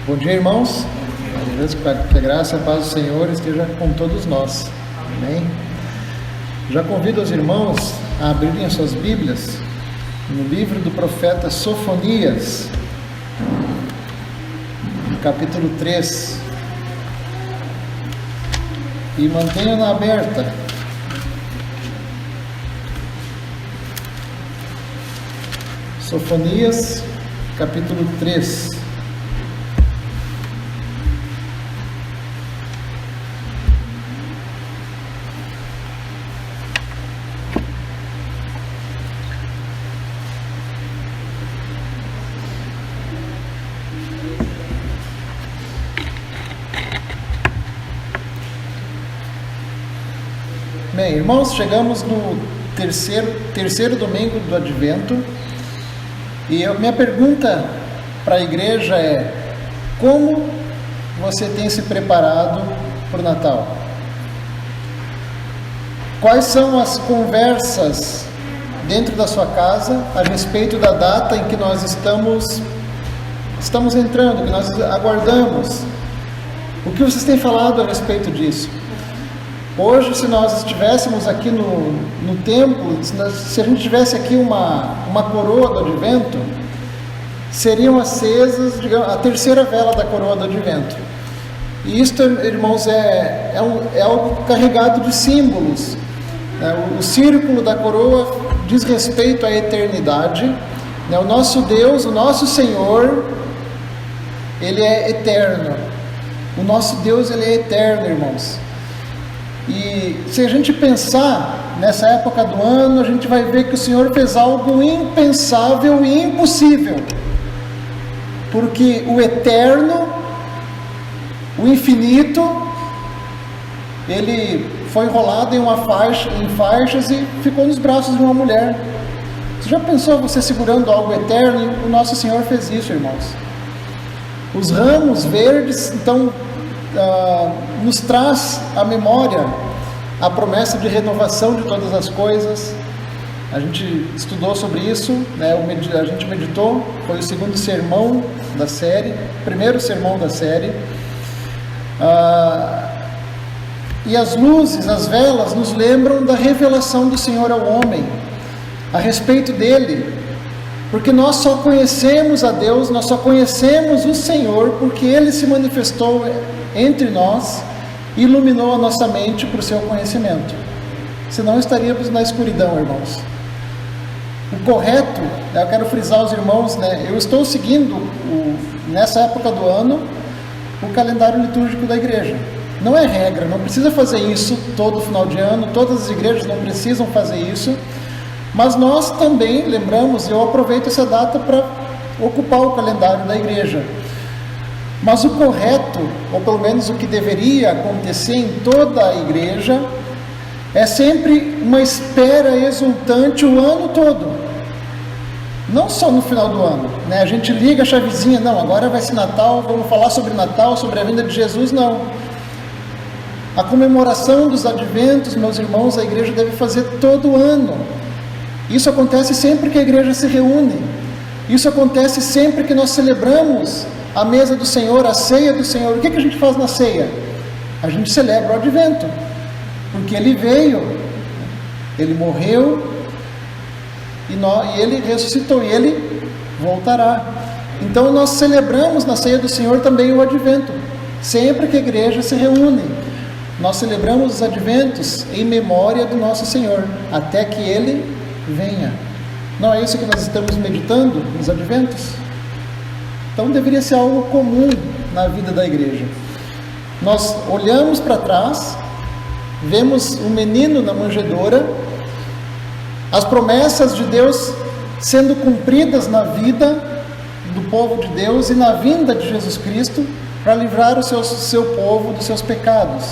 Bom dia, irmãos. Que a graça e a paz do Senhor esteja com todos nós. Amém? Já convido os irmãos a abrirem as suas Bíblias no livro do profeta Sofonias, capítulo 3, e mantenham-na aberta. Sofonias, capítulo 3. Bem, irmãos, chegamos no terceiro domingo do Advento, e a minha pergunta para a igreja é: como você tem se preparado para o Natal? Quais são as conversas dentro da sua casa a respeito da data em que nós estamos entrando, que nós aguardamos? O que vocês têm falado a respeito disso? Hoje, se nós estivéssemos aqui no templo, se a gente tivesse aqui uma coroa do Advento, seriam acesas, digamos, a terceira vela da coroa do Advento. E isto, irmãos, é algo carregado de símbolos. O círculo da coroa diz respeito à eternidade. O nosso Deus, o nosso Senhor, Ele é eterno. O nosso Deus, Ele é eterno, irmãos. E se a gente pensar nessa época do ano, a gente vai ver que o Senhor fez algo impensável e impossível, porque o eterno, o infinito, ele foi enrolado em faixas e ficou nos braços de uma mulher. Você já pensou você segurando algo eterno? E o nosso Senhor fez isso, irmãos. Os ramos verdes, então, nos traz à memória a promessa de renovação de todas as coisas. A gente estudou sobre isso, a gente meditou, foi o segundo sermão da série, primeiro sermão da série. E as luzes, as velas, nos lembram da revelação do Senhor ao homem, a respeito dele, porque nós só conhecemos a Deus, nós só conhecemos o Senhor, porque Ele se manifestou entre nós e iluminou a nossa mente para o seu conhecimento. Senão estaríamos na escuridão, irmãos. O correto, eu quero frisar aos irmãos, eu estou seguindo, nessa época do ano, o calendário litúrgico da igreja. Não é regra, não precisa fazer isso todo final de ano, todas as igrejas não precisam fazer isso, mas nós também lembramos, eu aproveito essa data para ocupar o calendário da igreja. Mas o correto, ou pelo menos o que deveria acontecer em toda a igreja, é sempre uma espera exultante o ano todo. Não só no final do ano, A gente liga a chavezinha, não, agora vai ser Natal, vamos falar sobre Natal, sobre a vinda de Jesus, não. A comemoração dos adventos, meus irmãos, a igreja deve fazer todo ano. Isso acontece sempre que a igreja se reúne. Isso acontece sempre que nós celebramos a mesa do Senhor, a ceia do Senhor. O que a gente faz na ceia? A gente celebra o Advento, porque Ele veio, Ele morreu, e Ele ressuscitou, e Ele voltará. Então nós celebramos na ceia do Senhor também o Advento, sempre que a igreja se reúne. Nós celebramos os Adventos em memória do nosso Senhor, até que Ele venha. Não é isso que nós estamos meditando nos Adventos? Então deveria ser algo comum na vida da igreja. Nós olhamos para trás, vemos o menino na manjedoura, as promessas de Deus sendo cumpridas na vida do povo de Deus e na vinda de Jesus Cristo para livrar o seu povo dos seus pecados.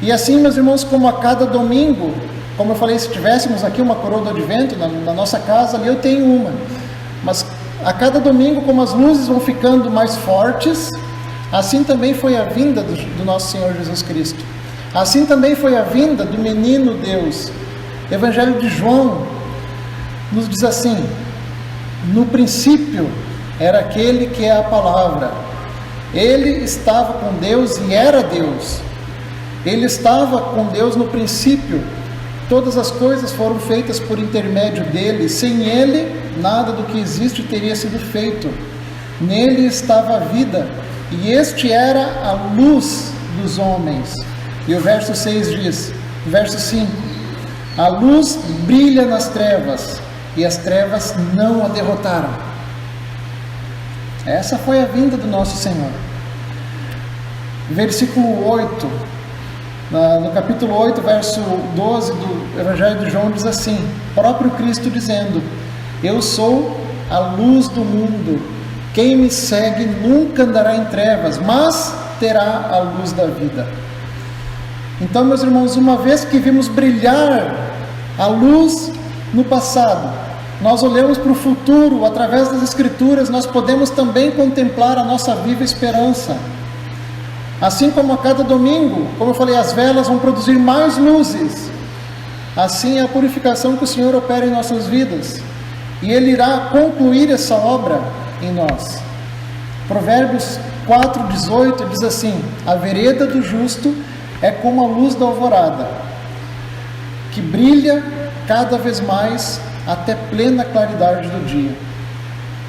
E assim, meus irmãos, como a cada domingo, como eu falei, se tivéssemos aqui uma coroa do Advento na nossa casa, ali eu tenho uma, mas a cada domingo, como as luzes vão ficando mais fortes, assim também foi a vinda do nosso Senhor Jesus Cristo. Assim também foi a vinda do menino Deus. O Evangelho de João nos diz assim: no princípio era aquele que é a palavra, Ele estava com Deus e era Deus. Ele estava com Deus no princípio. Todas as coisas foram feitas por intermédio dele. Sem ele, nada do que existe teria sido feito. Nele estava a vida, e este era a luz dos homens. E o verso 6 diz, verso 5: a luz brilha nas trevas, e as trevas não a derrotaram. Essa foi a vinda do nosso Senhor. Versículo 8, no capítulo 8, verso 12 do Evangelho de João, diz assim: próprio Cristo dizendo: eu sou a luz do mundo, quem me segue nunca andará em trevas, mas terá a luz da vida. Então, meus irmãos, uma vez que vimos brilhar a luz no passado, nós olhamos para o futuro, através das Escrituras, nós podemos também contemplar a nossa viva esperança. Assim como a cada domingo, como eu falei, as velas vão produzir mais luzes, assim é a purificação que o Senhor opera em nossas vidas, e Ele irá concluir essa obra em nós. Provérbios 4:18 diz assim: a vereda do justo é como a luz da alvorada, que brilha cada vez mais até plena claridade do dia.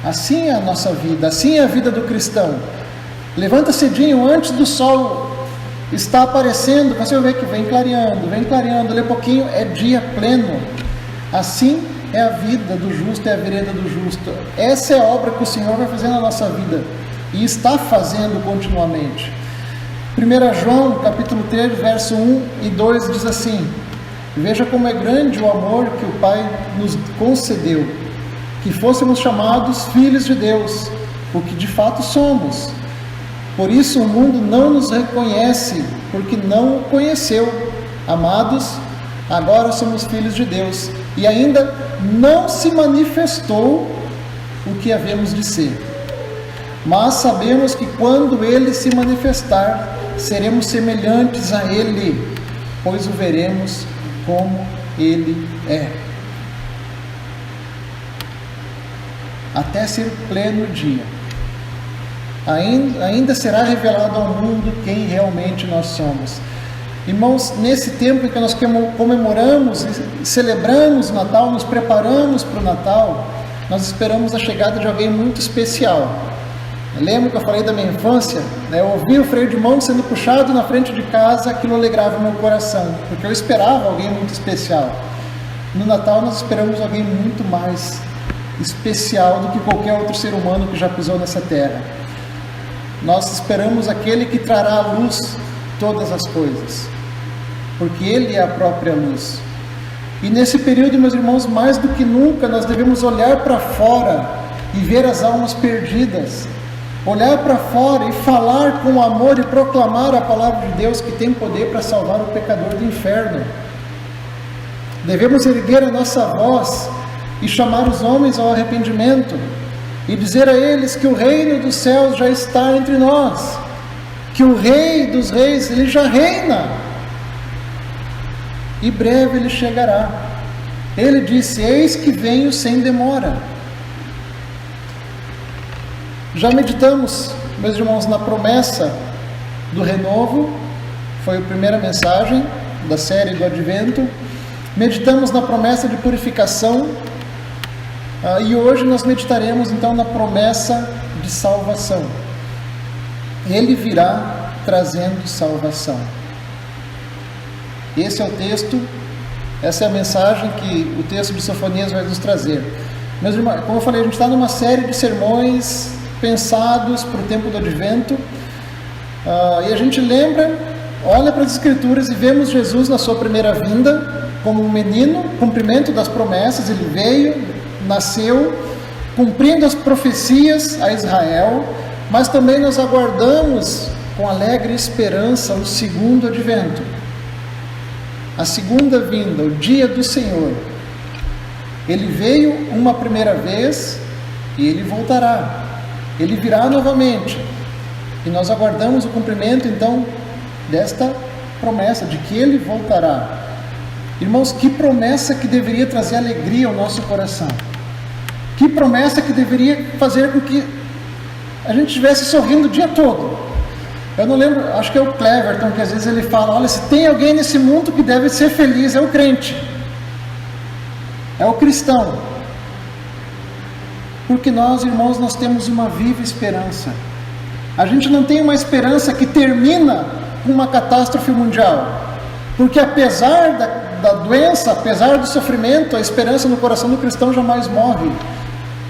Assim é a nossa vida, assim é a vida do cristão. Levanta cedinho antes do sol está aparecendo, você vai ver que vem clareando, daqui a pouquinho é dia pleno. Assim é a vida do justo, é a vereda do justo. Essa é a obra que o Senhor vai fazer na nossa vida e está fazendo continuamente. 1 João capítulo 3, verso 1 e 2 diz assim: veja como é grande o amor que o Pai nos concedeu, que fôssemos chamados filhos de Deus, o que de fato somos. Por isso o mundo não nos reconhece, porque não o conheceu. Amados, agora somos filhos de Deus, e ainda não se manifestou o que havemos de ser. Mas sabemos que quando Ele se manifestar, seremos semelhantes a Ele, pois o veremos como Ele é. Até ser pleno dia, ainda será revelado ao mundo quem realmente nós somos. Irmãos, nesse tempo em que nós comemoramos e celebramos o Natal, nos preparamos para o Natal, nós esperamos a chegada de alguém muito especial. Eu lembro que eu falei da minha infância, eu ouvia o freio de mão sendo puxado na frente de casa, aquilo alegrava meu coração, porque eu esperava alguém muito especial. No Natal nós esperamos alguém muito mais especial do que qualquer outro ser humano que já pisou nessa terra. Nós esperamos aquele que trará à luz todas as coisas, porque Ele é a própria luz. E nesse período, meus irmãos, mais do que nunca, nós devemos olhar para fora e ver as almas perdidas, olhar para fora e falar com amor e proclamar a palavra de Deus, que tem poder para salvar o pecador do inferno. Devemos erguer a nossa voz e chamar os homens ao arrependimento, e dizer a eles que o reino dos céus já está entre nós, que o Rei dos Reis, Ele já reina, e breve Ele chegará. Ele disse: eis que venho sem demora. Já meditamos, meus irmãos, na promessa do renovo, foi a primeira mensagem da série do Advento. Meditamos na promessa de purificação, e hoje nós meditaremos então na promessa de salvação. Ele virá trazendo salvação. Esse é o texto, essa é a mensagem que o texto de Sofonias vai nos trazer. Meus irmãos, como eu falei, a gente está numa série de sermões pensados para o tempo do Advento, e a gente lembra, olha para as Escrituras e vemos Jesus na sua primeira vinda, como um menino, cumprimento das promessas. Ele veio, nasceu, cumprindo as profecias a Israel, mas também nós aguardamos com alegre esperança o segundo advento, a segunda vinda, o dia do Senhor. Ele veio uma primeira vez e Ele voltará, Ele virá novamente, e nós aguardamos o cumprimento então desta promessa de que Ele voltará. Irmãos, que promessa que deveria trazer alegria ao nosso coração, que promessa que deveria fazer com que a gente estivesse sorrindo o dia todo. Eu não lembro, acho que é o Cleverton, que às vezes ele fala, olha, se tem alguém nesse mundo que deve ser feliz, é o crente, é o cristão. Porque nós, irmãos, nós temos uma viva esperança. A gente não tem uma esperança que termina com uma catástrofe mundial. Porque apesar da doença, apesar do sofrimento, a esperança no coração do cristão jamais morre.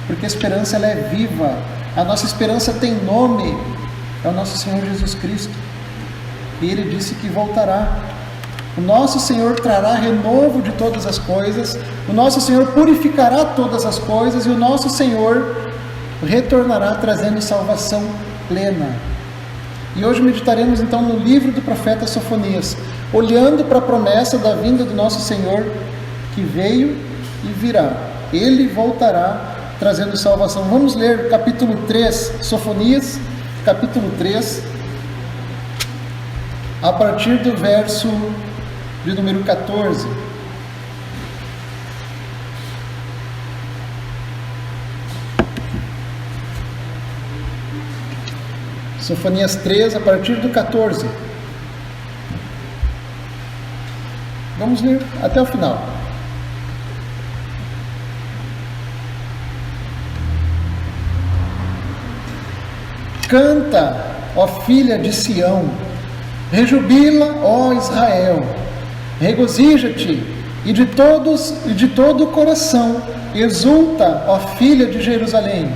Porque a esperança ela é viva. A nossa esperança tem nome. É o nosso Senhor Jesus Cristo. E Ele disse que voltará. O nosso Senhor trará renovo de todas as coisas. O nosso Senhor purificará todas as coisas. E o nosso Senhor retornará trazendo salvação plena. E hoje meditaremos então no livro do profeta Sofonias, olhando para a promessa da vinda do nosso Senhor, que veio e virá. Ele voltará trazendo salvação. Vamos ler capítulo 3, Sofonias, capítulo 3, a partir do verso de número 14. Sofonias 3, a partir do 14. Vamos ler até o final. Canta, ó filha de Sião, rejubila, ó Israel, regozija-te, e de todo o coração, exulta, ó filha de Jerusalém.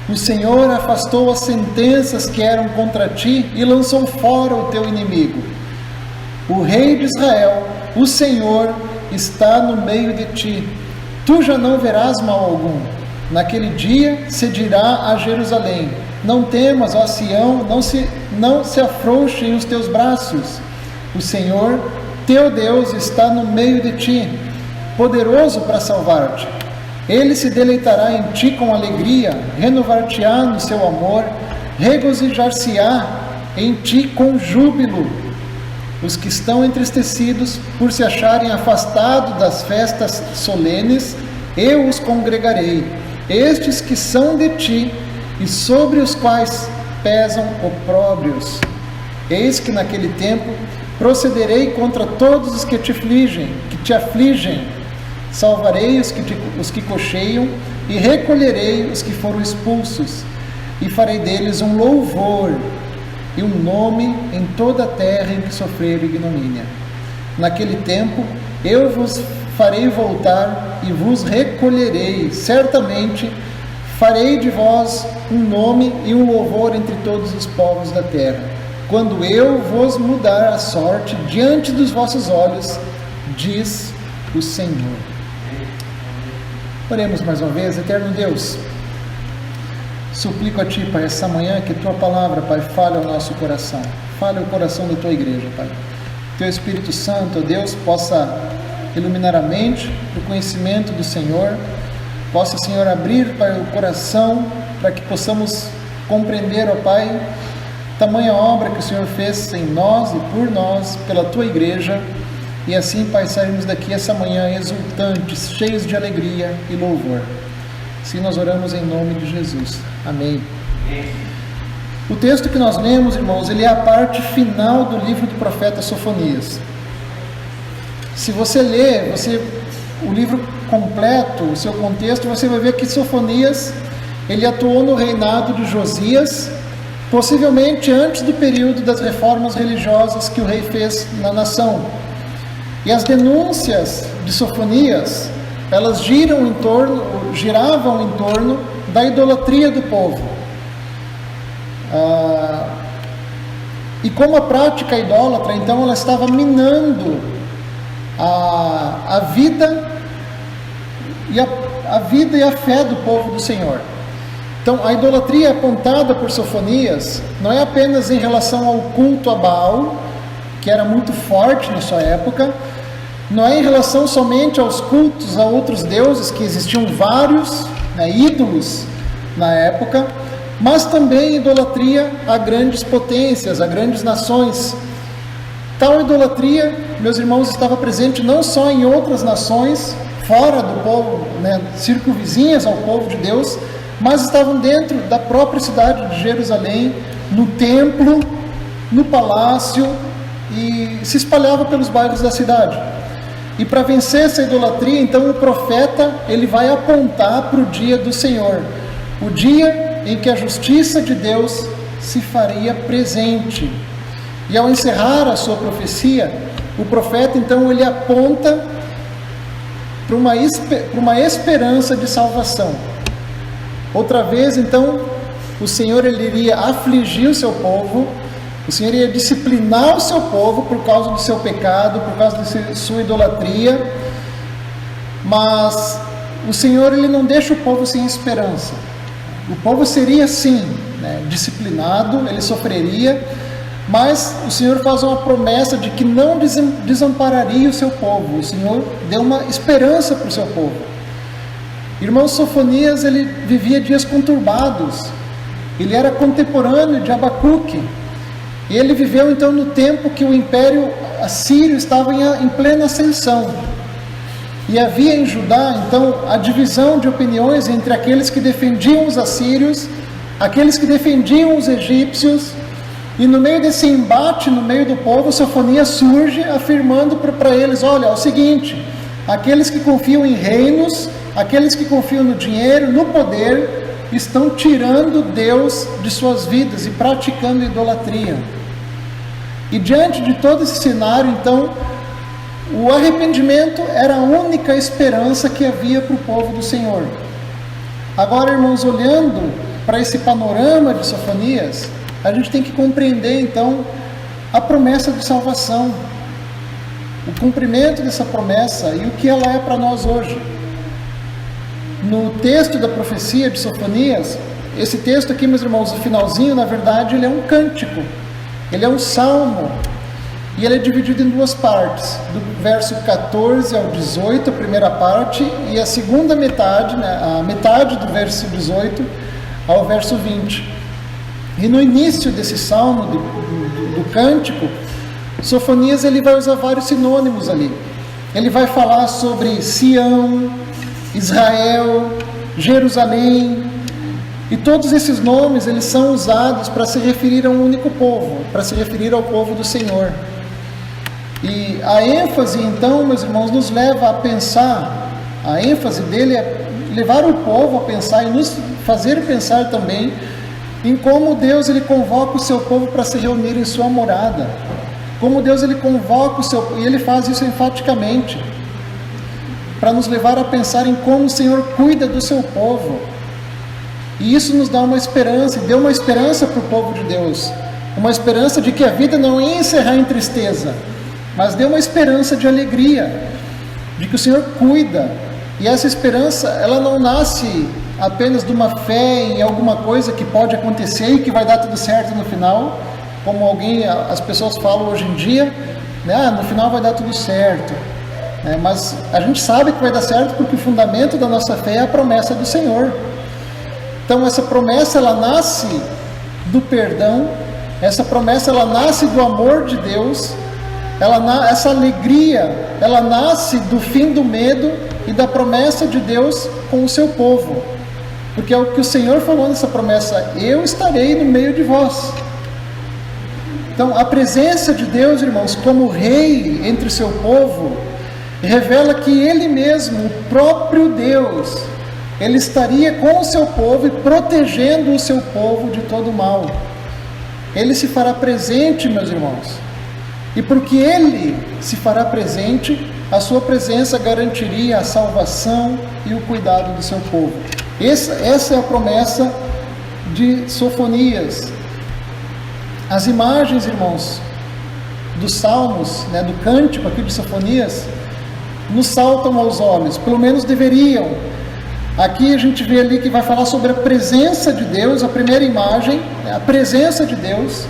O Senhor afastou as sentenças que eram contra ti e lançou fora o teu inimigo. O Rei de Israel, o Senhor, está no meio de ti. Tu já não verás mal algum. Naquele dia se dirá a Jerusalém: não temas, ó Sião, não se afrouxem os teus braços. O Senhor, teu Deus, está no meio de ti, poderoso para salvar-te. Ele se deleitará em ti com alegria, renovar-te-á no seu amor, regozijar-se-á em ti com júbilo. Os que estão entristecidos por se acharem afastados das festas solenes, eu os congregarei. Estes que são de ti e sobre os quais pesam opróbrios. Eis que naquele tempo procederei contra todos os que te afligem. Salvarei os que cocheiam e recolherei os que foram expulsos, e farei deles um louvor e um nome em toda a terra em que sofreram ignomínia. Naquele tempo eu vos farei voltar e vos recolherei. Certamente farei de vós um nome e um louvor entre todos os povos da terra, quando eu vos mudar a sorte diante dos vossos olhos, diz o Senhor. Oremos mais uma vez. Eterno Deus, suplico a Ti, Pai, essa manhã, que Tua palavra, Pai, fale ao nosso coração, fale ao coração da Tua igreja, Pai. Teu Espírito Santo, ó Deus, possa iluminar a mente, o conhecimento do Senhor, possa, Senhor, abrir, Pai, o coração, para que possamos compreender, ó Pai, tamanha obra que o Senhor fez em nós e por nós, pela Tua igreja. E assim, Pai, saímos daqui essa manhã exultantes, cheios de alegria e louvor. Assim nós oramos em nome de Jesus. Amém. O texto que nós lemos, irmãos, ele é a parte final do livro do profeta Sofonias. Se você ler o livro completo, o seu contexto, você vai ver que Sofonias, ele atuou no reinado de Josias, possivelmente antes do período das reformas religiosas que o rei fez na nação. E as denúncias de Sofonias, elas giravam em torno da idolatria do povo. E como a prática idólatra, então, ela estava minando a vida e a fé do povo do Senhor. Então, a idolatria apontada por Sofonias não é apenas em relação ao culto a Baal, que era muito forte na sua época, não é em relação somente aos cultos a outros deuses, que existiam vários, ídolos na época, mas também idolatria a grandes potências, a grandes nações. Tal idolatria, meus irmãos, estava presente não só em outras nações, fora do povo, circunvizinhas ao povo de Deus, mas estavam dentro da própria cidade de Jerusalém, no templo, no palácio, e se espalhava pelos bairros da cidade. E para vencer essa idolatria, então o profeta ele vai apontar para o dia do Senhor, o dia em que a justiça de Deus se faria presente. E ao encerrar a sua profecia, o profeta então ele aponta para uma esperança de salvação. Outra vez então o Senhor ele iria afligir o seu povo, o Senhor iria disciplinar o seu povo por causa do seu pecado, por causa de sua idolatria, mas o Senhor ele não deixa o povo sem esperança. O povo seria sim, disciplinado, ele sofreria, mas o Senhor faz uma promessa de que não desampararia o seu povo. O Senhor deu uma esperança para o seu povo. Irmão Sofonias, ele vivia dias conturbados, ele era contemporâneo de Abacuque, e ele viveu então no tempo que o Império Assírio estava em plena ascensão. E havia em Judá então a divisão de opiniões entre aqueles que defendiam os assírios, aqueles que defendiam os egípcios, e no meio desse embate, no meio do povo, Sofonias surge afirmando para eles: olha, é o seguinte, aqueles que confiam em reinos, aqueles que confiam no dinheiro, no poder, estão tirando Deus de suas vidas e praticando idolatria. E diante de todo esse cenário, então, o arrependimento era a única esperança que havia para o povo do Senhor. Agora, irmãos, olhando para esse panorama de Sofonias, a gente tem que compreender então a promessa de salvação, o cumprimento dessa promessa e o que ela é para nós hoje. No texto da profecia de Sofonias, esse texto aqui, meus irmãos, o finalzinho, na verdade, ele é um cântico, ele é um salmo, e ele é dividido em duas partes, do verso 14 ao 18, a primeira parte, e a segunda metade, a metade do verso 18 ao verso 20. E no início desse salmo, do cântico, Sofonias ele vai usar vários sinônimos ali. Ele vai falar sobre Sião, Israel, Jerusalém, e todos esses nomes eles são usados para se referir a um único povo, para se referir ao povo do Senhor. E a ênfase então, meus irmãos, nos leva a pensar, a ênfase dele é levar o povo a pensar e nos fazer pensar também em como Deus ele convoca o seu povo para se reunir em sua morada, como Deus ele convoca o seu, e ele faz isso enfaticamente, para nos levar a pensar em como o Senhor cuida do seu povo. E isso nos dá uma esperança, e deu uma esperança para o povo de Deus, uma esperança de que a vida não ia encerrar em tristeza, mas deu uma esperança de alegria, de que o Senhor cuida. E essa esperança, ela não nasce apenas de uma fé em alguma coisa que pode acontecer e que vai dar tudo certo no final, como as pessoas falam hoje em dia, no final vai dar tudo certo. Mas a gente sabe que vai dar certo porque o fundamento da nossa fé é a promessa do Senhor. Então essa promessa ela nasce do perdão, essa promessa ela nasce do amor de Deus, essa alegria ela nasce do fim do medo e da promessa de Deus com o seu povo, porque é o que o Senhor falou nessa promessa: eu estarei no meio de vós. Então a presença de Deus, irmãos, como rei entre o seu povo, revela que Ele mesmo, o próprio Deus, Ele estaria com o seu povo e protegendo o seu povo de todo mal. Ele se fará presente, meus irmãos, e porque Ele se fará presente, a sua presença garantiria a salvação e o cuidado do seu povo. Essa é a promessa de Sofonias. As imagens, irmãos, dos salmos, do cântico aqui de Sofonias, nos saltam aos olhos, pelo menos deveriam. Aqui a gente vê ali que vai falar sobre a presença de Deus, a primeira imagem, a presença de Deus,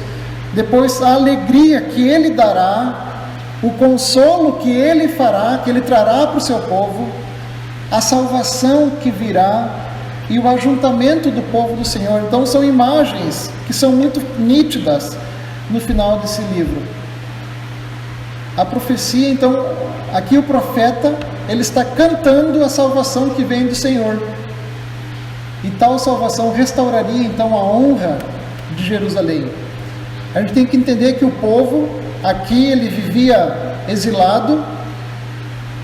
depois a alegria que Ele dará, o consolo que Ele fará, que Ele trará para o seu povo, a salvação que virá e o ajuntamento do povo do Senhor. Então são imagens que são muito nítidas no final desse livro. A profecia, então, aqui o profeta, ele está cantando a salvação que vem do Senhor. e tal salvação restauraria então a honra de Jerusalém. A gente tem que entender que o povo aqui, ele vivia exilado,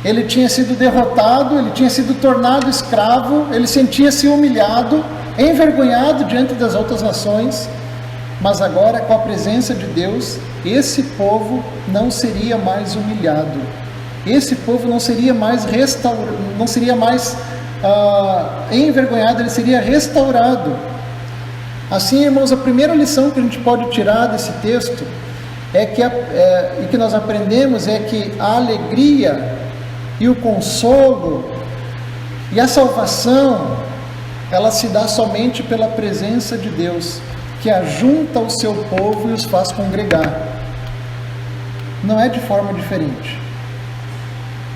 ele tinha sido derrotado, ele tinha sido tornado escravo, ele sentia-se humilhado, envergonhado diante das outras nações, mas agora, com a presença de Deus, esse povo não seria mais humilhado, esse povo não seria mais envergonhado, ele seria restaurado. Assim, irmãos, a primeira lição que a gente pode tirar desse texto e que nós aprendemos é que a alegria e o consolo e a salvação, ela se dá somente pela presença de Deus, que ajunta o seu povo e os faz congregar. Não é de forma diferente.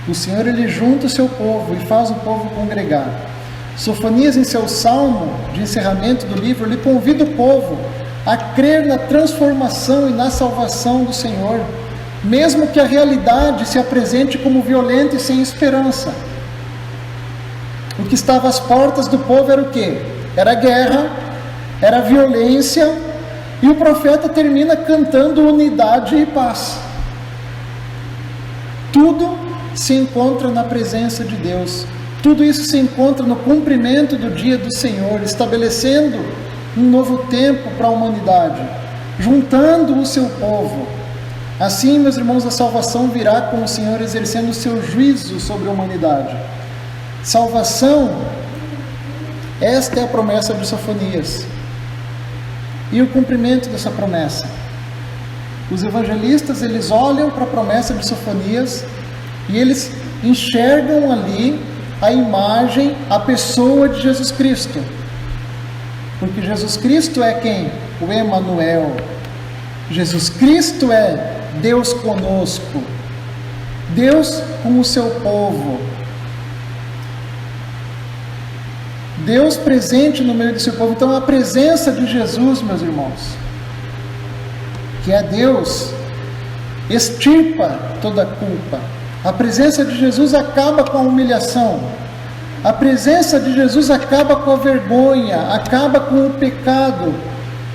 O Senhor, ele junta o seu povo e faz o povo congregar. Sofonias, em seu salmo de encerramento do livro, ele convida o povo a crer na transformação e na salvação do Senhor, mesmo que a realidade se apresente como violenta e sem esperança. O que estava às portas do povo era o quê? Era guerra, era violência, e o profeta termina cantando unidade e paz. Tudo se encontra na presença de Deus. Tudo isso se encontra no cumprimento do dia do Senhor, estabelecendo um novo tempo para a humanidade, juntando o seu povo. Assim, meus irmãos, a salvação virá com o Senhor exercendo o seu juízo sobre a humanidade. Salvação, esta é a promessa de Sofonias. E o cumprimento dessa promessa. Os evangelistas, eles olham para a promessa de Sofonias e eles enxergam ali a imagem, a pessoa de Jesus Cristo. Porque Jesus Cristo é quem? O Emanuel. Jesus Cristo é Deus conosco, Deus com o seu povo, Deus presente no meio do seu povo. Então a presença de Jesus, meus irmãos, que é Deus, extirpa toda a culpa. A presença de Jesus acaba com a humilhação. A presença de Jesus acaba com a vergonha, acaba com o pecado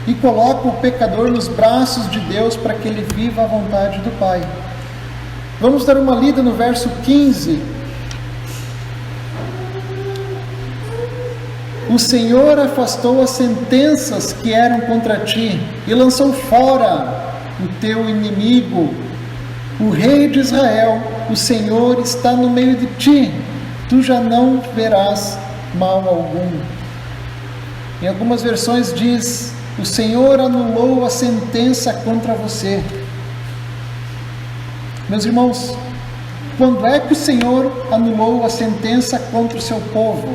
e coloca o pecador nos braços de Deus para que ele viva a vontade do Pai. Vamos dar uma lida no verso 15. O Senhor afastou as sentenças que eram contra ti e lançou fora o teu inimigo, o Rei de Israel. O Senhor está no meio de ti, tu já não verás mal algum. Em algumas versões diz: o Senhor anulou a sentença contra você. Meus irmãos, quando é que o Senhor anulou a sentença contra o seu povo?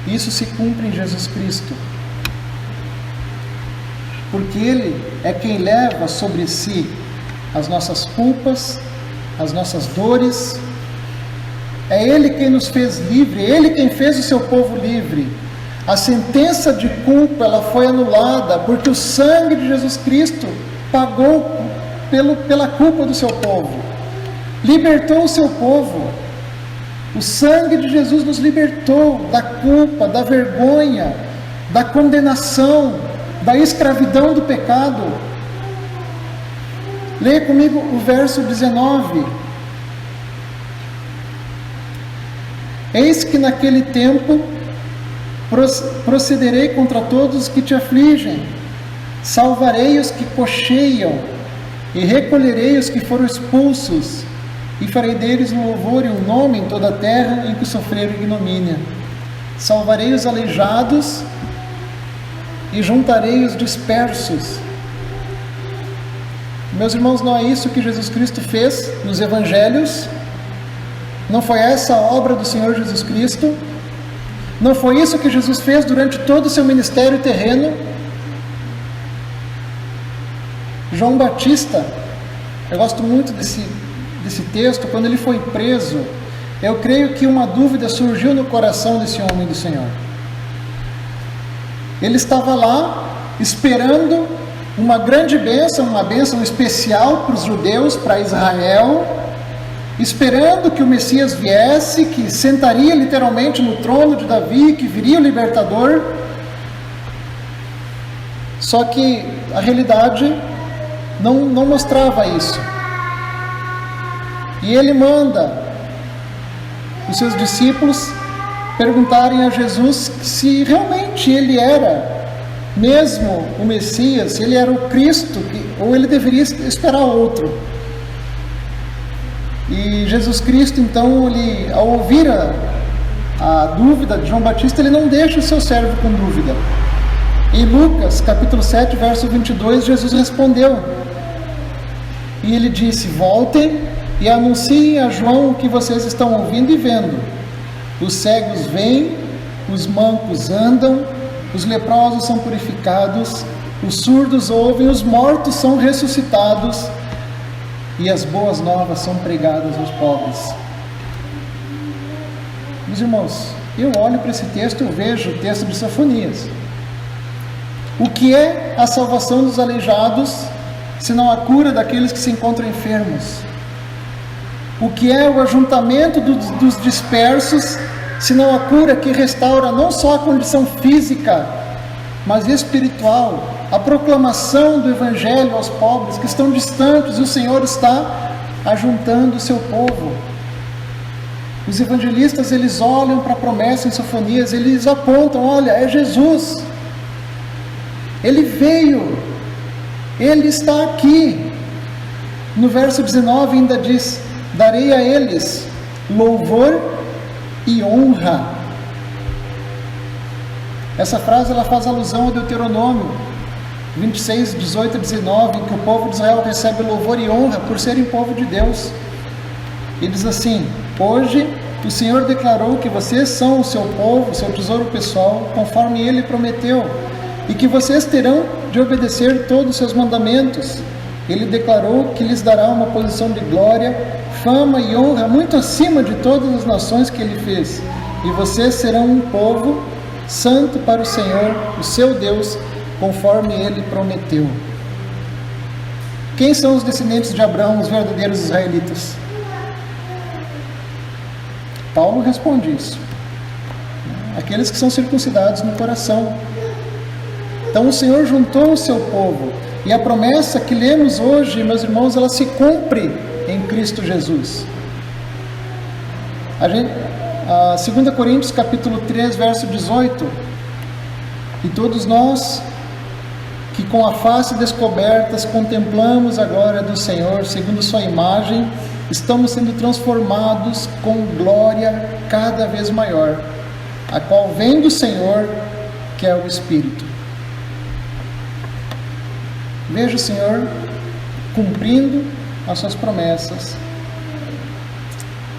Isso se cumpre em Jesus Cristo, porque Ele é quem leva sobre si as nossas culpas, as nossas dores. É Ele quem nos fez livre, é Ele quem fez o seu povo livre. A sentença de culpa, ela foi anulada porque o sangue de Jesus Cristo pagou pela culpa do seu povo, libertou o seu povo. O sangue de Jesus nos libertou da culpa, da vergonha, da condenação, da escravidão do pecado. Leia comigo o verso 19. Eis que naquele tempo procederei contra todos os que te afligem, salvarei os que cocheiam, e recolherei os que foram expulsos, e farei deles um louvor e um nome em toda a terra em que sofreram ignomínia. Salvarei os aleijados, e juntarei os dispersos. Meus irmãos, não é isso que Jesus Cristo fez nos evangelhos? Não foi essa a obra do Senhor Jesus Cristo? Não foi isso que Jesus fez durante todo o seu ministério terreno? João Batista, eu gosto muito desse texto. Quando ele foi preso, eu creio que uma dúvida surgiu no coração desse homem do Senhor. Ele estava lá esperando uma grande bênção, uma bênção especial para os judeus, para Israel, esperando que o Messias viesse, que sentaria literalmente no trono de Davi, que viria o libertador. Só que a realidade não mostrava isso. E ele manda os seus discípulos perguntarem a Jesus se realmente ele era mesmo o Messias, se ele era o Cristo, ou ele deveria esperar outro. E Jesus Cristo, então, ele, ao ouvir a dúvida de João Batista, ele não deixa o seu servo com dúvida. Em Lucas, capítulo 7, verso 22, Jesus respondeu. E ele disse: voltem e anunciem a João o que vocês estão ouvindo e vendo. Os cegos veem, os mancos andam, os leprosos são purificados, os surdos ouvem, os mortos são ressuscitados e as boas novas são pregadas aos pobres. Meus irmãos, eu olho para esse texto e eu vejo o texto de Sofonias. O que é a salvação dos aleijados, senão a cura daqueles que se encontram enfermos? O que é o ajuntamento dos dispersos, senão a cura que restaura não só a condição física, mas espiritual? A proclamação do Evangelho aos pobres que estão distantes, e o Senhor está ajuntando o seu povo. Os evangelistas, eles olham para a promessa em Sofonias, eles apontam: olha, é Jesus, Ele veio, Ele está aqui. No verso 19 ainda diz: darei a eles louvor e honra. Essa frase ela faz alusão ao Deuteronômio 26, 18 e 19, em que o povo de Israel recebe louvor e honra por serem povo de Deus. E diz assim: hoje o Senhor declarou que vocês são o seu povo, o seu tesouro pessoal, conforme Ele prometeu, e que vocês terão de obedecer todos os seus mandamentos. Ele declarou que lhes dará uma posição de glória, fama e honra muito acima de todas as nações que Ele fez. E vocês serão um povo santo para o Senhor, o seu Deus, conforme Ele prometeu. Quem são os descendentes de Abraão, os verdadeiros israelitas? Paulo responde isso: aqueles que são circuncidados no coração. Então o Senhor juntou o seu povo, e a promessa que lemos hoje, meus irmãos, ela se cumpre em Cristo Jesus. A 2 Coríntios capítulo 3, verso 18: e todos nós que com a face descobertas contemplamos a glória do Senhor, segundo sua imagem, estamos sendo transformados com glória cada vez maior, a qual vem do Senhor, que é o Espírito. Veja o Senhor cumprindo as suas promessas.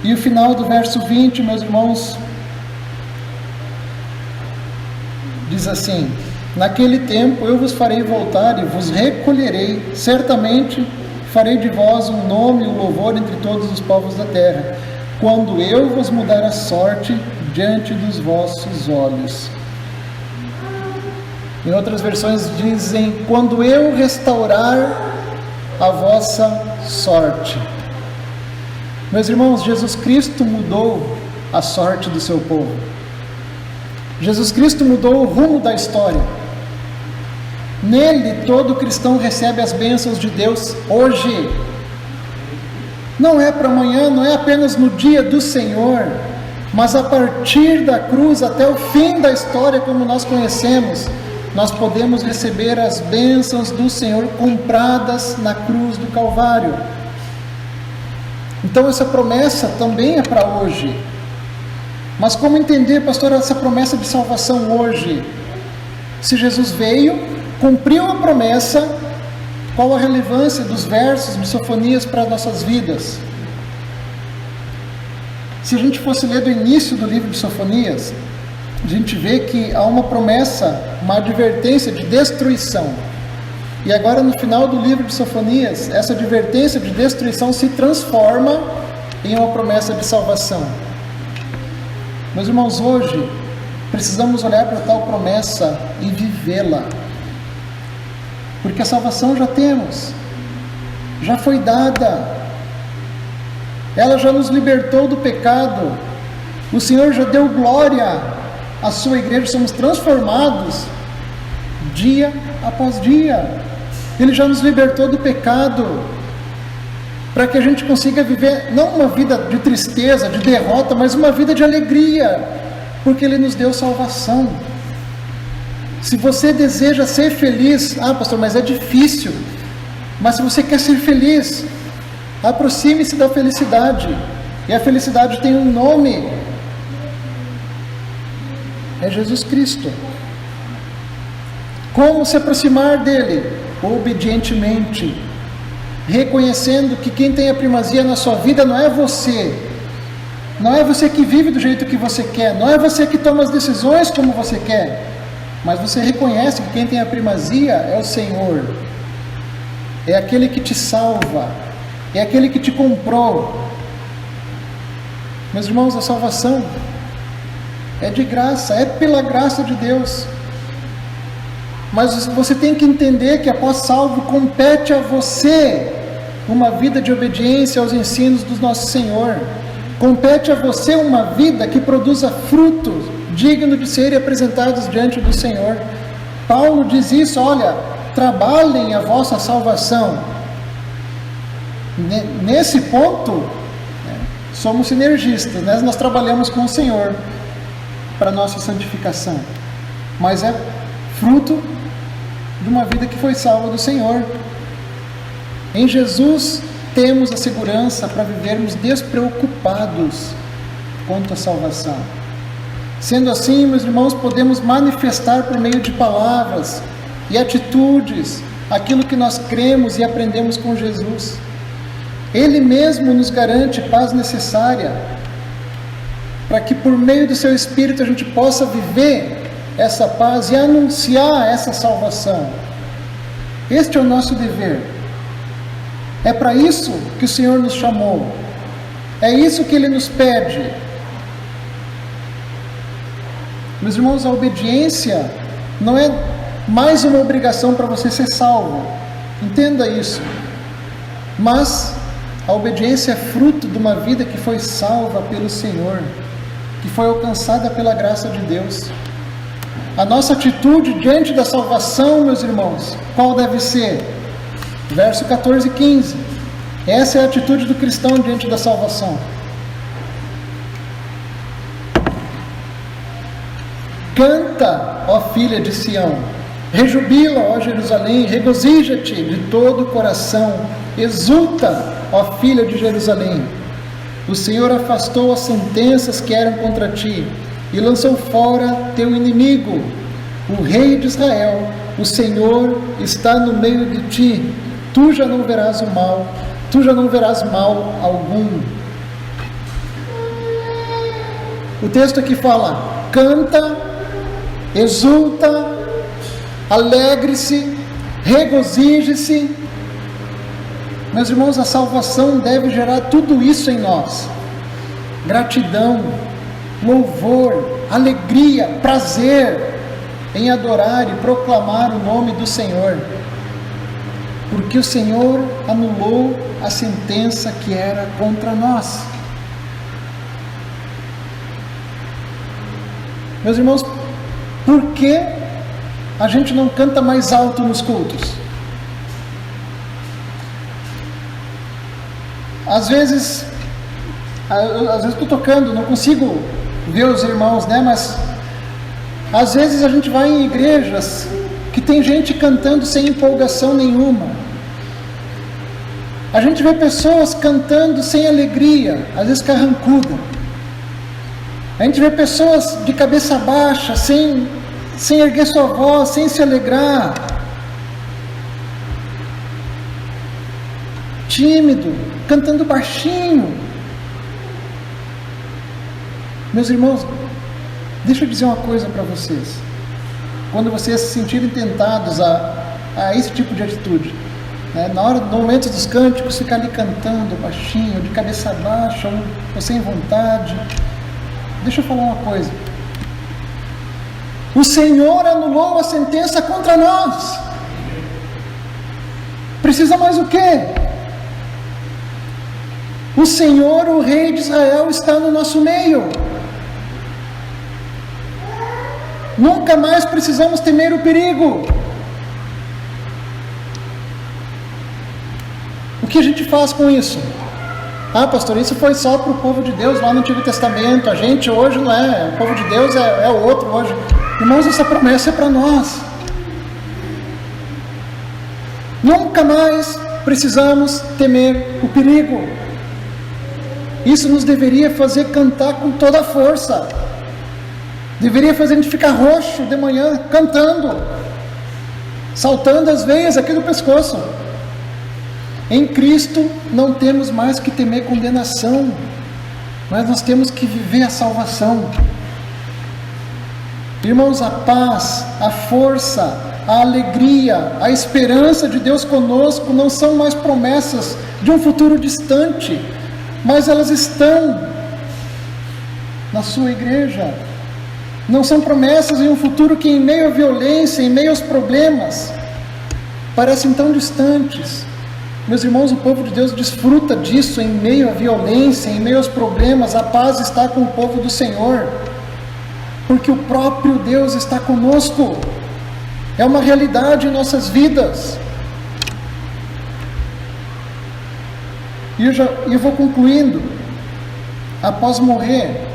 E o final do verso 20, meus irmãos, diz assim: naquele tempo eu vos farei voltar e vos recolherei, certamente farei de vós um nome e um louvor entre todos os povos da terra, quando eu vos mudar a sorte diante dos vossos olhos. Em outras versões dizem: quando eu restaurar a vossa sorte. Meus irmãos, Jesus Cristo mudou a sorte do seu povo. Jesus Cristo mudou o rumo da história. Nele todo cristão recebe as bênçãos de Deus hoje. Não é para amanhã, não é apenas no dia do Senhor, mas a partir da cruz até o fim da história como nós conhecemos, nós podemos receber as bênçãos do Senhor compradas na cruz do Calvário. Então essa promessa também é para hoje. Mas como entender, pastor, essa promessa de salvação hoje? Se Jesus veio, cumpriu a promessa, qual a relevância dos versos de Sofonias para as nossas vidas? Se a gente fosse ler do início do livro de Sofonias, a gente vê que há uma promessa, uma advertência de destruição. E agora no final do livro de Sofonias, essa advertência de destruição se transforma em uma promessa de salvação. Meus irmãos, hoje precisamos olhar para tal promessa e vivê-la. Porque a salvação já temos, já foi dada. ela já nos libertou do pecado, o Senhor já deu glória à sua igreja, somos transformados dia após dia. Ele já nos libertou do pecado, para que a gente consiga viver não uma vida de tristeza, de derrota, mas uma vida de alegria, porque Ele nos deu salvação. Se você deseja ser feliz, pastor, mas é difícil. Mas se você quer ser feliz, aproxime-se da felicidade. E a felicidade tem um nome, é Jesus Cristo. Como se aproximar dele? Obedientemente, reconhecendo que quem tem a primazia na sua vida não é você. Não é você que vive do jeito que você quer, não é você que toma as decisões como você quer, mas você reconhece que quem tem a primazia é o Senhor, é aquele que te salva, é aquele que te comprou. Meus irmãos, a salvação é de graça, é pela graça de Deus, mas você tem que entender que após salvo, compete a você uma vida de obediência aos ensinos do nosso Senhor, compete a você uma vida que produza frutos dignos de serem apresentados diante do Senhor. Paulo diz isso, olha, trabalhem a vossa salvação. Nesse ponto, somos sinergistas, né? Nós trabalhamos com o Senhor para a nossa santificação, mas é fruto de uma vida que foi salva do Senhor. Em Jesus temos a segurança para vivermos despreocupados quanto à salvação. Sendo assim, meus irmãos, podemos manifestar por meio de palavras e atitudes aquilo que nós cremos e aprendemos com Jesus. Ele mesmo nos garante paz necessária para que por meio do seu Espírito a gente possa viver essa paz e anunciar essa salvação. Este é o nosso dever. É para isso que o Senhor nos chamou. É isso que Ele nos pede. Meus irmãos, a obediência não é mais uma obrigação para você ser salvo. Entenda isso. Mas a obediência é fruto de uma vida que foi salva pelo Senhor, que foi alcançada pela graça de Deus. A nossa atitude diante da salvação, meus irmãos, qual deve ser? Verso 14 e 15. Essa é a atitude do cristão diante da salvação. Canta, ó filha de Sião, rejubila, ó Jerusalém, regozija-te de todo o coração, exulta, ó filha de Jerusalém. O Senhor afastou as sentenças que eram contra ti, e lançou fora teu inimigo, o Rei de Israel. O Senhor está no meio de ti, tu já não verás o mal, tu já não verás mal algum. O texto aqui fala, canta, exulta, alegre-se, regozije-se. Meus irmãos, a salvação deve gerar tudo isso em nós: gratidão, louvor, alegria, prazer em adorar e proclamar o nome do Senhor, porque o Senhor anulou a sentença que era contra nós. Meus irmãos, por que a gente não canta mais alto nos cultos? Às vezes estou tocando, não consigo ver os irmãos, né? Mas às vezes a gente vai em igrejas que tem gente cantando sem empolgação nenhuma. A gente vê pessoas cantando sem alegria, às vezes carrancuda. A gente vê pessoas de cabeça baixa, sem erguer sua voz, sem se alegrar. Tímido, cantando baixinho. Meus irmãos, deixa eu dizer uma coisa para vocês. Quando vocês se sentirem tentados a esse tipo de atitude, né, no momento dos cânticos, ficar ali cantando baixinho, de cabeça baixa, ou sem vontade, deixa eu falar uma coisa. O Senhor anulou a sentença contra nós. Precisa mais o quê? O Senhor, o Rei de Israel, está no nosso meio. Nunca mais precisamos temer o perigo. O que a gente faz com isso? Ah, pastor, isso foi só para o povo de Deus lá no Antigo Testamento. A gente hoje não é. O povo de Deus é o outro hoje. Irmãos, essa promessa é para nós. Nunca mais precisamos temer o perigo. Isso nos deveria fazer cantar com toda a força. Deveria fazer a gente ficar roxo de manhã cantando, saltando as veias aqui do pescoço. Em Cristo não temos mais que temer condenação, mas nós temos que viver a salvação. Irmãos, a paz, a força, a alegria, a esperança de Deus conosco não são mais promessas de um futuro distante, mas elas estão na sua igreja. Não são promessas em um futuro que, em meio à violência, em meio aos problemas, parecem tão distantes. Meus irmãos, o povo de Deus desfruta disso em meio à violência, em meio aos problemas. A paz está com o povo do Senhor, porque o próprio Deus está conosco. É uma realidade em nossas vidas. E eu vou concluindo. Após morrer,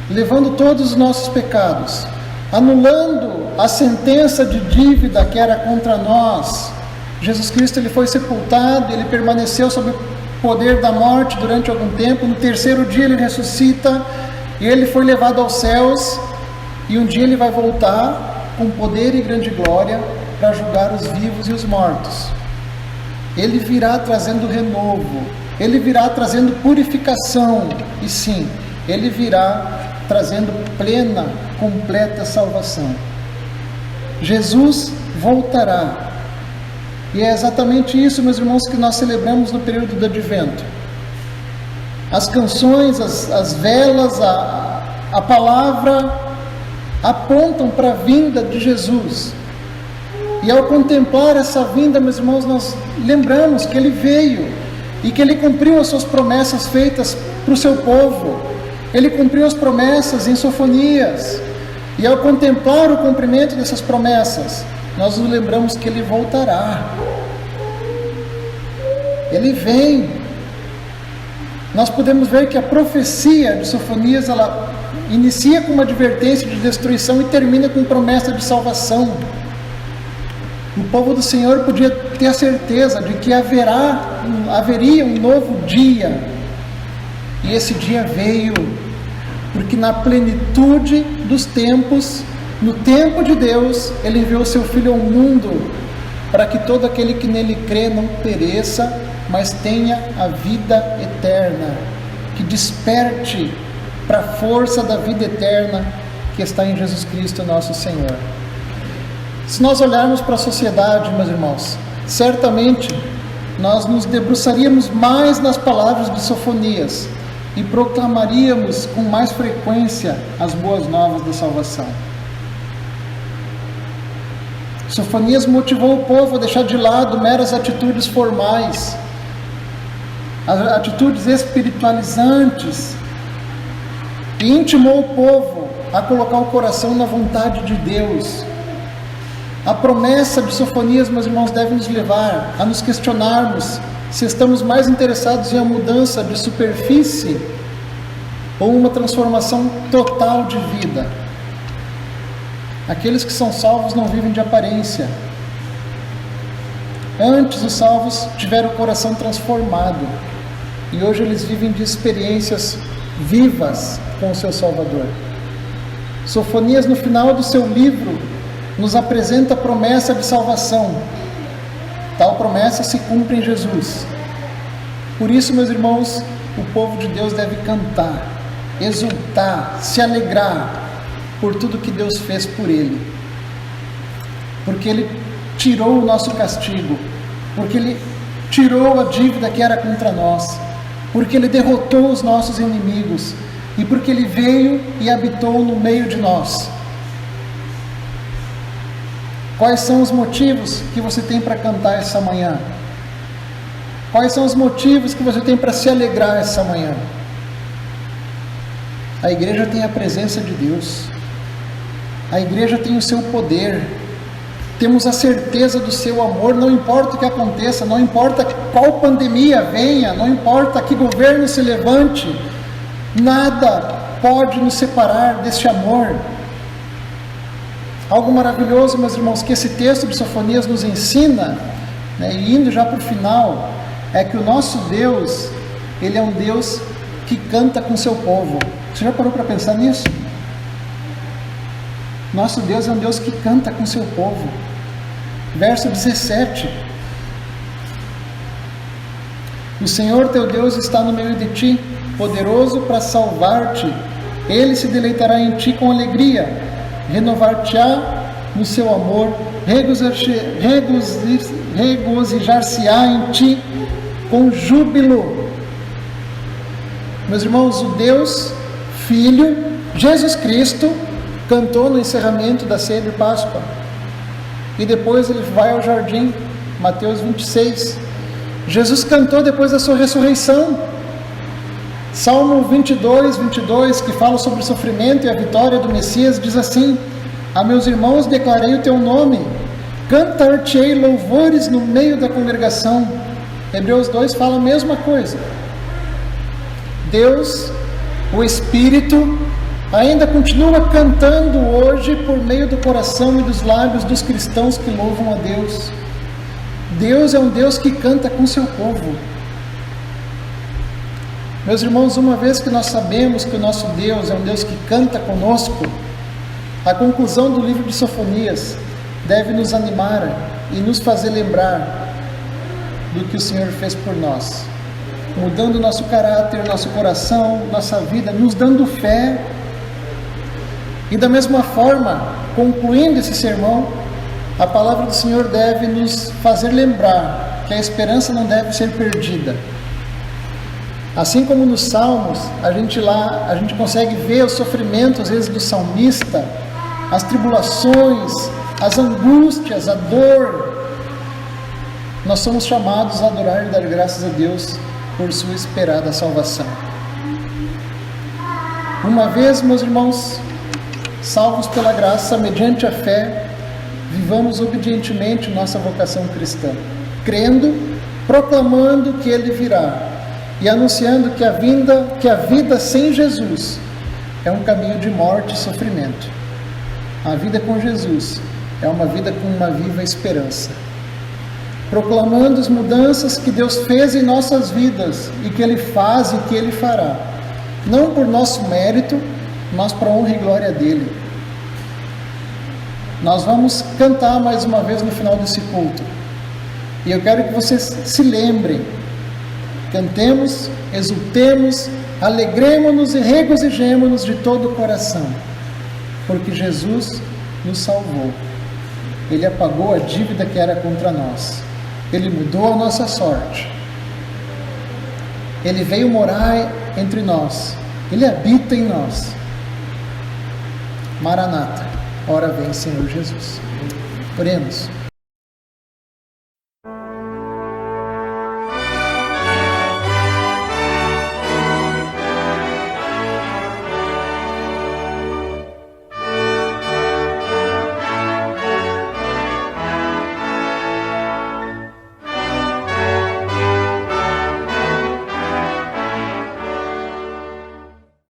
levando todos os nossos pecados, anulando a sentença de dívida que era contra nós, Jesus Cristo, ele foi sepultado, ele permaneceu sob o poder da morte durante algum tempo. No terceiro dia ele ressuscita e ele foi levado aos céus, e um dia ele vai voltar com poder e grande glória para julgar os vivos e os mortos. Ele virá trazendo renovo, ele virá trazendo purificação, e sim, ele virá trazendo plena, completa salvação. Jesus voltará. E é exatamente isso, meus irmãos, que nós celebramos no período do Advento. As canções, as velas, a palavra apontam para a vinda de Jesus. E ao contemplar essa vinda, meus irmãos, nós lembramos que Ele veio e que Ele cumpriu as suas promessas feitas para o seu povo. Ele cumpriu as promessas em Sofonias. E ao contemplar o cumprimento dessas promessas, nós nos lembramos que Ele voltará. Ele vem. Nós podemos ver que a profecia de Sofonias, ela inicia com uma advertência de destruição e termina com promessa de salvação. O povo do Senhor podia ter a certeza de que haveria um novo dia. E esse dia veio, porque na plenitude dos tempos, no tempo de Deus, Ele enviou seu Filho ao mundo, para que todo aquele que nele crê não pereça, mas tenha a vida eterna, que desperte para a força da vida eterna que está em Jesus Cristo, nosso Senhor. Se nós olharmos para a sociedade, meus irmãos, certamente nós nos debruçaríamos mais nas palavras de Sofonias e proclamaríamos com mais frequência as boas novas da salvação. Sofonias motivou o povo a deixar de lado meras atitudes formais, atitudes espiritualizantes, e intimou o povo a colocar o coração na vontade de Deus. A promessa de Sofonias, meus irmãos, deve nos levar a nos questionarmos se estamos mais interessados em uma mudança de superfície ou uma transformação total de vida. Aqueles que são salvos não vivem de aparência. Antes, os salvos tiveram o coração transformado, e hoje eles vivem de experiências vivas com o seu Salvador. Sofonias, no final do seu livro, nos apresenta a promessa de salvação. Tal promessa se cumpre em Jesus. Por isso, meus irmãos, o povo de Deus deve cantar, exultar, se alegrar por tudo que Deus fez por ele, porque Ele tirou o nosso castigo, porque Ele tirou a dívida que era contra nós, porque Ele derrotou os nossos inimigos, e porque Ele veio e habitou no meio de nós. Quais são os motivos que você tem para cantar essa manhã? Quais são os motivos que você tem para se alegrar essa manhã? A igreja tem a presença de Deus. A igreja tem o seu poder. Temos a certeza do seu amor, não importa o que aconteça, não importa qual pandemia venha, não importa que governo se levante, nada pode nos separar deste amor. Algo maravilhoso, meus irmãos, que esse texto de Sofonias nos ensina, e indo já para o final, é que o nosso Deus, Ele é um Deus que canta com o seu povo. Você já parou para pensar nisso? Nosso Deus é um Deus que canta com o seu povo. Verso 17: o Senhor teu Deus está no meio de ti, poderoso para salvar-te. Ele se deleitará em ti com alegria, renovar-te-á no seu amor, regozijar-se-á em ti com júbilo. Meus irmãos, o Deus Filho, Jesus Cristo, cantou no encerramento da ceia de Páscoa. E depois ele vai ao jardim, Mateus 26. Jesus cantou depois da sua ressurreição. Salmo 22, que fala sobre o sofrimento e a vitória do Messias, diz assim: a meus irmãos declarei o teu nome, cantar-te-ei louvores no meio da congregação. Hebreus 2 fala a mesma coisa. Deus, o Espírito, ainda continua cantando hoje por meio do coração e dos lábios dos cristãos que louvam a Deus. Deus é um Deus que canta com seu povo. Meus irmãos, uma vez que nós sabemos que o nosso Deus é um Deus que canta conosco, a conclusão do livro de Sofonias deve nos animar e nos fazer lembrar do que o Senhor fez por nós, mudando nosso caráter, nosso coração, nossa vida, nos dando fé. E da mesma forma, concluindo esse sermão, a palavra do Senhor deve nos fazer lembrar que a esperança não deve ser perdida. Assim como nos Salmos, a gente consegue ver o sofrimento às vezes do salmista, as tribulações, as angústias, a dor. Nós somos chamados a adorar e dar graças a Deus por sua esperada salvação. Uma vez, meus irmãos, salvos pela graça, mediante a fé, vivamos obedientemente nossa vocação cristã, crendo, proclamando que Ele virá e anunciando que a vida sem Jesus é um caminho de morte e sofrimento. A vida com Jesus é uma vida com uma viva esperança. Proclamando as mudanças que Deus fez em nossas vidas e que Ele faz e que Ele fará, não por nosso mérito, mas para a honra e glória dEle. Nós vamos cantar mais uma vez no final desse culto. E eu quero que vocês se lembrem. Cantemos, exultemos, alegremos-nos e regozijemos-nos de todo o coração. Porque Jesus nos salvou. Ele apagou a dívida que era contra nós. Ele mudou a nossa sorte. Ele veio morar entre nós. Ele habita em nós. Maranata. Ora vem, Senhor Jesus. Oremos.